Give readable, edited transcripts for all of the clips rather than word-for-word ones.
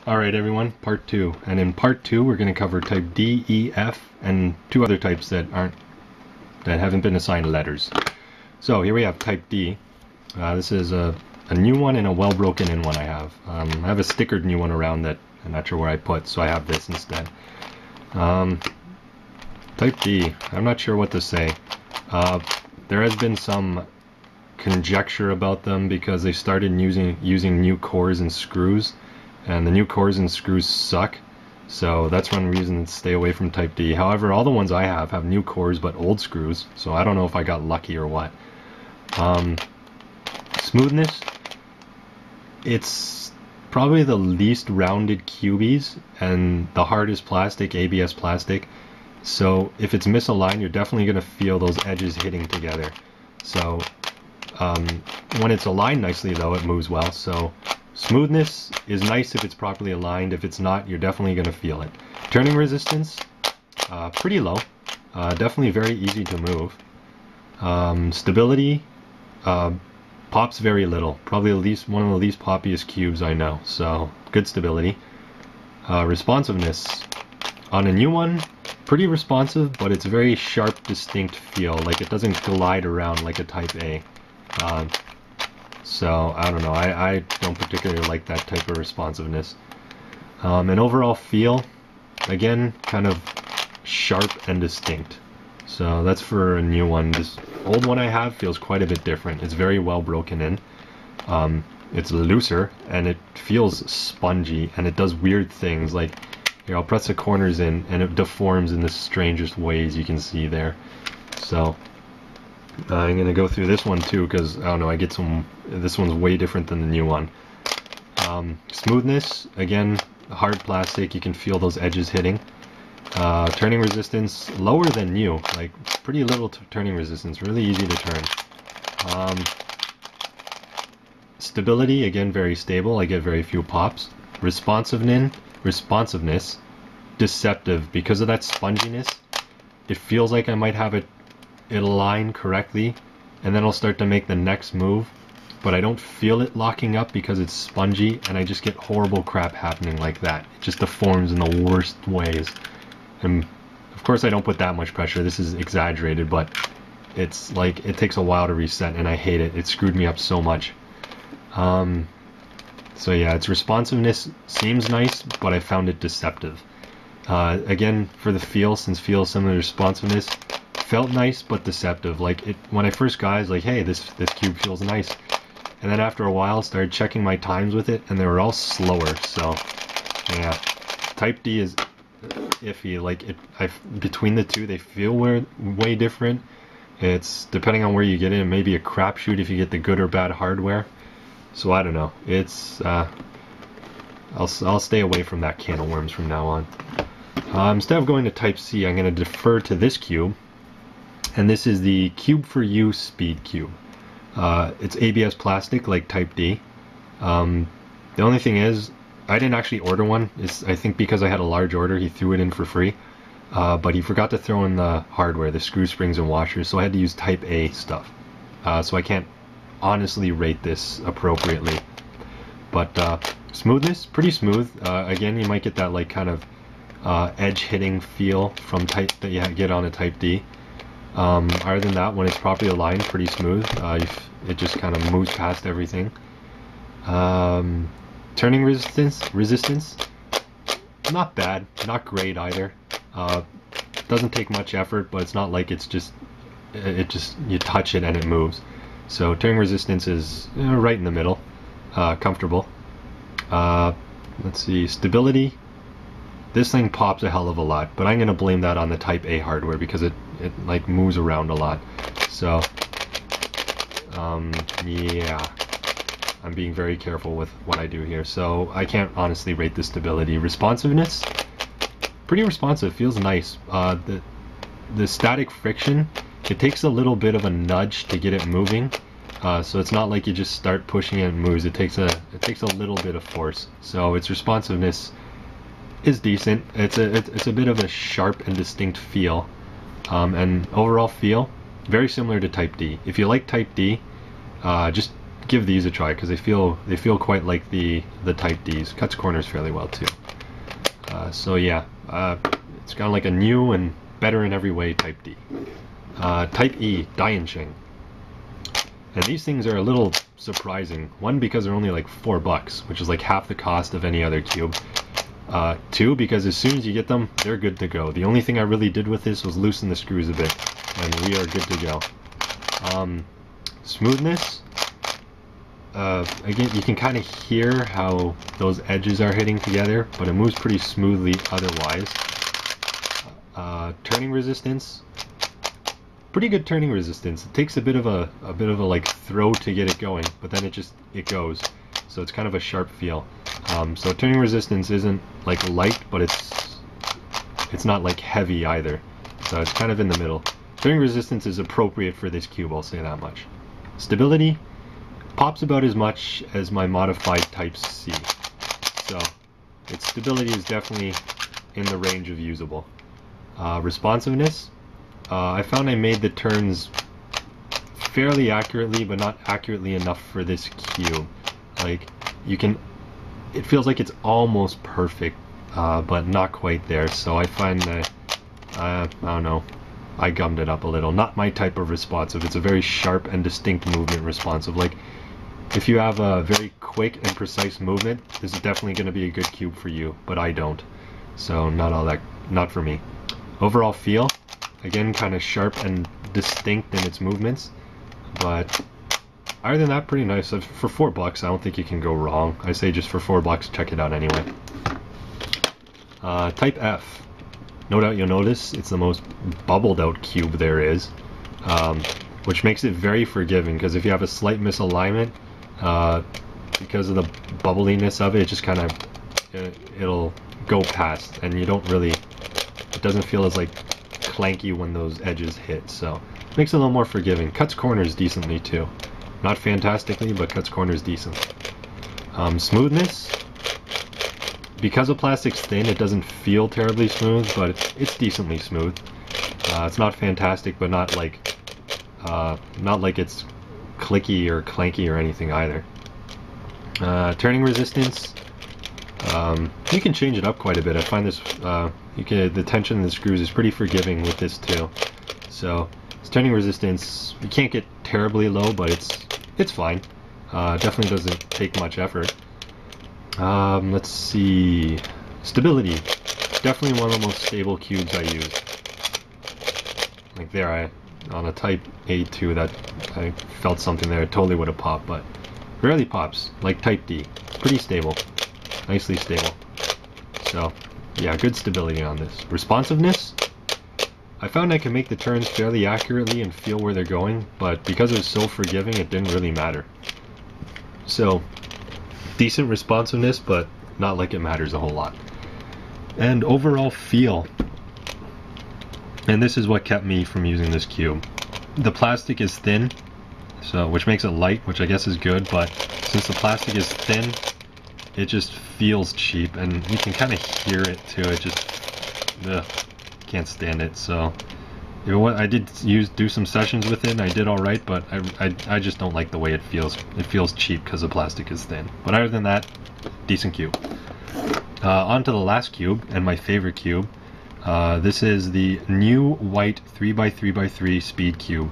Alright everyone, part 2. And in part 2 we're going to cover type D, E, F, and two other types that haven't been assigned letters. So here we have type D. This is a new one and a well broken in one I have. I have a stickered new one around that I'm not sure where I put, so I have this instead. Type D, I'm not sure what to say. There has been some conjecture about them because they started using new cores and screws. And the new cores and screws suck, so that's one reason to stay away from type D. However, all the ones I have new cores but old screws, so I don't know if I got lucky or what. Smoothness, it's probably the least rounded cubies and the hardest plastic, ABS plastic. So if it's misaligned, you're definitely going to feel those edges hitting together. So when it's aligned nicely though, it moves well. So smoothness is nice if it's properly aligned. If it's not, you're definitely going to feel it. Turning resistance, pretty low. Definitely very easy to move. Stability, pops very little. Probably one of the least poppiest cubes I know. So good stability. Responsiveness, on a new one, pretty responsive, but it's very sharp, distinct feel. Like it doesn't glide around like a type A. So, I don't know, I don't particularly like that type of responsiveness. And overall feel, again, kind of sharp and distinct. So that's for a new one. This old one I have feels quite a bit different. It's very well broken in. It's looser, and it feels spongy, and it does weird things. Like, here, I'll press the corners in, and it deforms in the strangest ways you can see there. So I'm going to go through this one too, because, I don't know, this one's way different than the new one. Smoothness, again, hard plastic, you can feel those edges hitting. Turning resistance, lower than new, like pretty little turning resistance, really easy to turn. Stability, again, very stable, I get very few pops. Responsiveness, deceptive, because of that sponginess, it feels like I might have it align correctly, and then I'll start to make the next move, but I don't feel it locking up because it's spongy, and I just get horrible crap happening like that. It just deforms in the worst ways. And of course I don't put that much pressure, this is exaggerated, but it's like it takes a while to reset, and I hate it. It screwed me up so much. So yeah, its responsiveness seems nice, but I found it deceptive. Again, for the feel, since feel is similar to responsiveness, felt nice but deceptive. Like when I first got it, I was like, hey, this cube feels nice, and then after a while started checking my times with it, and they were all slower. So yeah, type D is iffy. Like between the two, they feel way different. It's depending on where you get it, it may be a crapshoot if you get the good or bad hardware. So I don't know, it's I'll stay away from that can of worms from now on. Instead of going to type C, I'm going to defer to this cube. And this is the Cube for You Speed Cube. It's ABS plastic like type D. The only thing is, I didn't actually order one. I think because I had a large order, he threw it in for free. But he forgot to throw in the hardware, the screw springs and washers, so I had to use type A stuff. So I can't honestly rate this appropriately. But smoothness, pretty smooth. Again, you might get that like kind of edge hitting feel from type that you get on a type D. Other than that, when it's properly aligned, pretty smooth. It just kind of moves past everything. Turning resistance, not bad, not great either. Doesn't take much effort, but it's not like it's just you touch it and it moves. So turning resistance is right in the middle, comfortable. Let's see, stability. This thing pops a hell of a lot, but I'm going to blame that on the type A hardware because it like moves around a lot. So yeah, I'm being very careful with what I do here. So I can't honestly rate the stability. Responsiveness, pretty responsive, feels nice. The static friction, it takes a little bit of a nudge to get it moving. So it's not like you just start pushing it and it moves. It takes a little bit of force. So its responsiveness is decent. It's a bit of a sharp and distinct feel, and overall feel very similar to type D. If you like type D, just give these a try because they feel quite like the Type Ds. Cuts corners fairly well too. So yeah, it's kind of like a new and better in every way Type D. Type E, Diansheng. And these things are a little surprising. One, because they're only like $4, which is like half the cost of any other cube. Two, because as soon as you get them, they're good to go. The only thing I really did with this was loosen the screws a bit, and we are good to go. Smoothness. Again, you can kind of hear how those edges are hitting together, but it moves pretty smoothly otherwise. Turning resistance. Pretty good turning resistance. It takes a bit of a like throw to get it going, but then it goes. So it's kind of a sharp feel. So turning resistance isn't like light, but it's not like heavy either. So it's kind of in the middle. Turning resistance is appropriate for this cube, I'll say that much. Stability pops about as much as my modified Type C. So its stability is definitely in the range of usable. Responsiveness. I found I made the turns fairly accurately, but not accurately enough for this cube. Like, it feels like it's almost perfect, but not quite there. So I find that, I don't know, I gummed it up a little. Not my type of responsive. It's a very sharp and distinct movement responsive. Like, if you have a very quick and precise movement, this is definitely going to be a good cube for you, but I don't. So not for me. Overall feel, again, kind of sharp and distinct in its movements, but other than that, pretty nice. For $4, I don't think you can go wrong. I say just for $4, check it out anyway. Type F. No doubt you'll notice it's the most bubbled out cube there is, which makes it very forgiving, because if you have a slight misalignment, because of the bubbliness of it, it just kind of, it'll go past, and you don't really, it doesn't feel as like clanky when those edges hit, so it makes it a little more forgiving. Cuts corners decently too. Not fantastically, but cuts corners decently. Smoothness. Because the plastic's thin, it doesn't feel terribly smooth, but it's decently smooth. It's not fantastic, but not like it's clicky or clanky or anything either. Turning resistance. You can change it up quite a bit. I find this, the tension of the screws is pretty forgiving with this too. So its turning resistance, you can't get terribly low, but it's fine. Definitely doesn't take much effort. Let's see. Stability. Definitely one of the most stable cubes I use. Like there, on a Type A2, that I felt something there. It totally would have popped, but rarely pops. Like Type D. Pretty stable. Nicely stable. So, yeah, good stability on this. Responsiveness. I found I can make the turns fairly accurately and feel where they're going, but because it was so forgiving, it didn't really matter. So, decent responsiveness, but not like it matters a whole lot. And overall feel. And this is what kept me from using this cube. The plastic is thin, so which makes it light, which I guess is good, but since the plastic is thin, it just feels cheap, and you can kind of hear it too. It just, can't stand it. So, you know what? I did do some sessions with it, and I did all right, but I just don't like the way it feels. It feels cheap because the plastic is thin. But other than that, decent cube. On to the last cube, and my favorite cube. This is the new white 3x3x3 speed cube,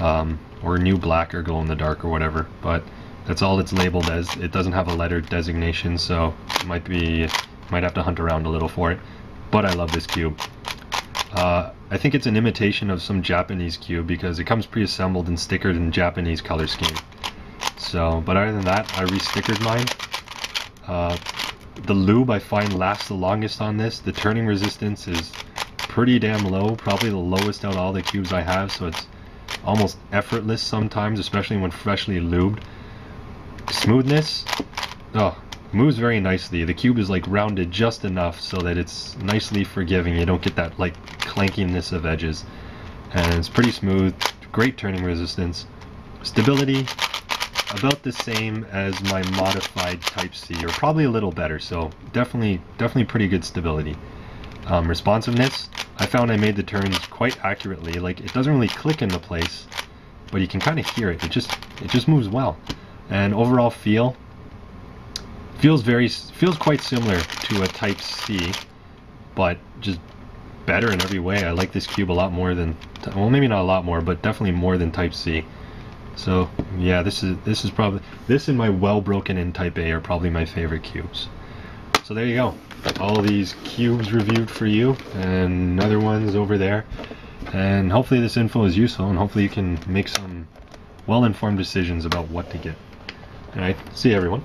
or new black or glow in the dark or whatever. But that's all it's labeled as. It doesn't have a letter designation, so it might have to hunt around a little for it. But I love this cube. I think it's an imitation of some Japanese cube because it comes pre-assembled and stickered in Japanese color scheme. So, but other than that, I re-stickered mine. The lube I find lasts the longest on this. The turning resistance is pretty damn low, probably the lowest out of all the cubes I have, so it's almost effortless sometimes, especially when freshly lubed. Smoothness, moves very nicely. The cube is like rounded just enough so that it's nicely forgiving. You don't get that like clankiness of edges, and it's pretty smooth. Great turning resistance. Stability, about the same as my modified Type C, or probably a little better, so definitely pretty good stability. Responsiveness, I found I made the turns quite accurately. Like, it doesn't really click into place, but you can kind of hear it. It just moves well. And overall feels quite similar to a Type C, but just better in every way. I like this cube a lot more than, well, maybe not a lot more, but definitely more than Type C. So yeah, this is probably, this and my well broken in Type A are probably my favorite cubes. So there you go, all these cubes reviewed for you, and other ones over there. And hopefully this info is useful, and hopefully you can make some well-informed decisions about what to get. Alright, see you everyone.